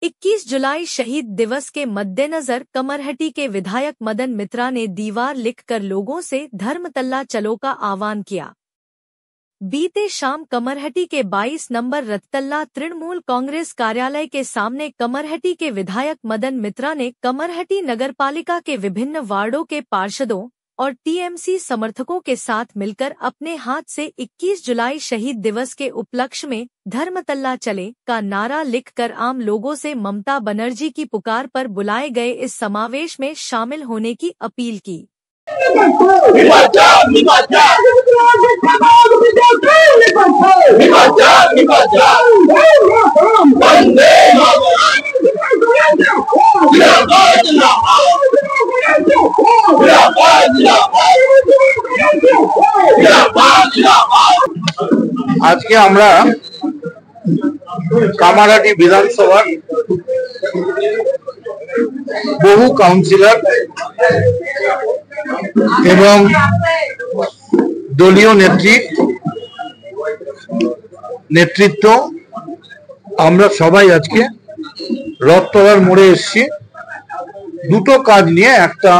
21 जुलाई शहीद दिवस के मद्देनजर कमरहटी के विधायक मदन मित्रा ने दीवार लिखकर लोगों से धर्मतल्ला चलो का आह्वान किया। बीते शाम कमरहटी के 22 नंबर रततल्ला तृणमूल कांग्रेस कार्यालय के सामने कमरहटी के विधायक मदन मित्रा ने कमरहटी नगरपालिका के विभिन्न वार्डों के पार्षदों और टीएमसी समर्थकों के साथ मिलकर अपने हाथ से 21 जुलाई शहीद दिवस के उपलक्ष्य में धर्मतल्ला चले का नारा लिखकर आम लोगों से ममता बनर्जी की पुकार पर बुलाए गए इस समावेश में शामिल होने की अपील की। आज के আমরা কামারহাটি বিধানসভার বহু কাউন্সিলর এবং দলীয় নেতৃত্ব আমরা সবাই আজকে রথতলার মোড়ে এসেছি দুটো কাজ নিয়ে। একটা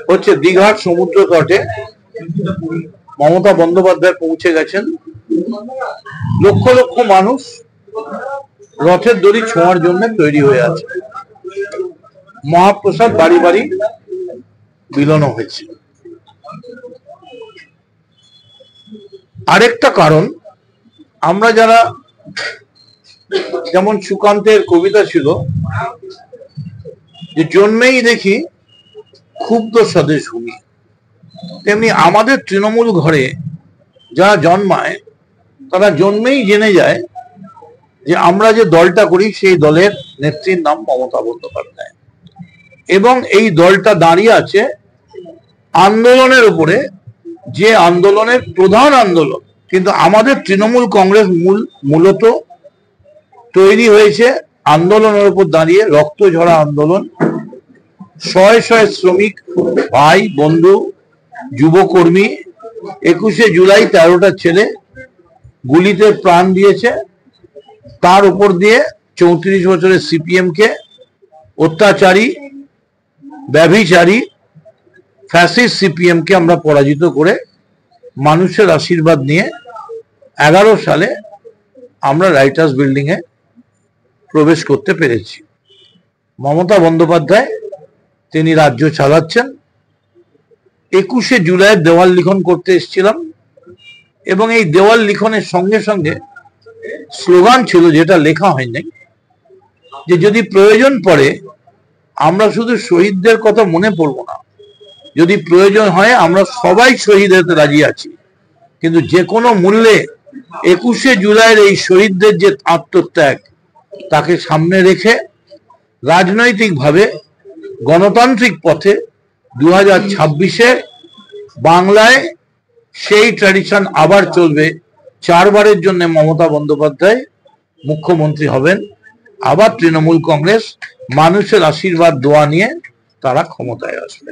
হচ্ছে দীঘার সমুদ্র তটে মমতা বন্দ্যোপাধ্যায় পৌঁছে গেছেন, লক্ষ লক্ষ মানুষ রথের দড়ি ছোঁয়ার জন্য তৈরি হয়ে আছে, মহাপ্রসাদ বাড়ি বাড়ি বিলোনো হয়েছে। আরেকটা কারণ, আমরা যারা যেমন সুকান্তের কবিতা ছিল যে জন্মেই দেখি ক্ষুব্ধ স্বদেশ ভূমি, তেমনি আমাদের তৃণমূল ঘরে যারা জন্মায় তারা জন্মেই জেনে যায় যে আমরা যে দলটা করি সেই দলের নেত্রীর নাম মমতা বন্দ্যোপাধ্যায়, এবং এই দলটা দাঁড়িয়ে আছে আন্দোলনের উপরে, যে আন্দোলনের প্রধান আন্দোলন। কিন্তু আমাদের তৃণমূল কংগ্রেস মূলত তৈরি হয়েছে আন্দোলনের উপর দাঁড়িয়ে, রক্ত ঝরা আন্দোলন। শয়ে শয়ে শ্রমিক ভাই বন্ধু যুবকর্মী 21শে জুলাই 13টা ছেলে গুলিতে প্রাণ দিয়েছে, তার উপর দিয়ে 34 বছরের সিপিএম কে অত্যাচারী ব্যভিচারী ফ্যাসিস্ট সিপিএম কে আমরা পরাজিত করে মানুষের আশীর্বাদ নিয়ে 11 সালে আমরা রাইটার্স বিল্ডিং এ প্রবেশ করতে পেরেছি। মমতা বন্দ্যোপাধ্যায় তিনি রাজ্য চালাচ্ছেন। 21শে জুলাই দেওয়াল লিখন করতে এসেছিলাম এবং এই দেওয়াল লিখনের সঙ্গে সঙ্গে স্লোগান ছিল, যেটা লেখা হয়নি, যে যদি প্রয়োজন পড়ে আমরা শুধু শহীদদের কথা মনে পড়ব না, যদি প্রয়োজন হয় আমরা সবাই শহীদ হতে রাজি আছি, কিন্তু যে কোনো মূল্যে 21শে জুলাইয়ের এই শহীদদের যে আত্মত্যাগ তাকে সামনে রেখে রাজনৈতিকভাবে গণতান্ত্রিক পথে 2026-এ বাংলায় সেই ট্র্যাডিশন আবার চলবে। 4 বারের জন্য মমতা বন্দ্যোপাধ্যায় মুখ্যমন্ত্রী হবেন, আবার তৃণমূল কংগ্রেস মানুষের আশীর্বাদ দোয়া নিয়ে তারা ক্ষমতায় আসবে।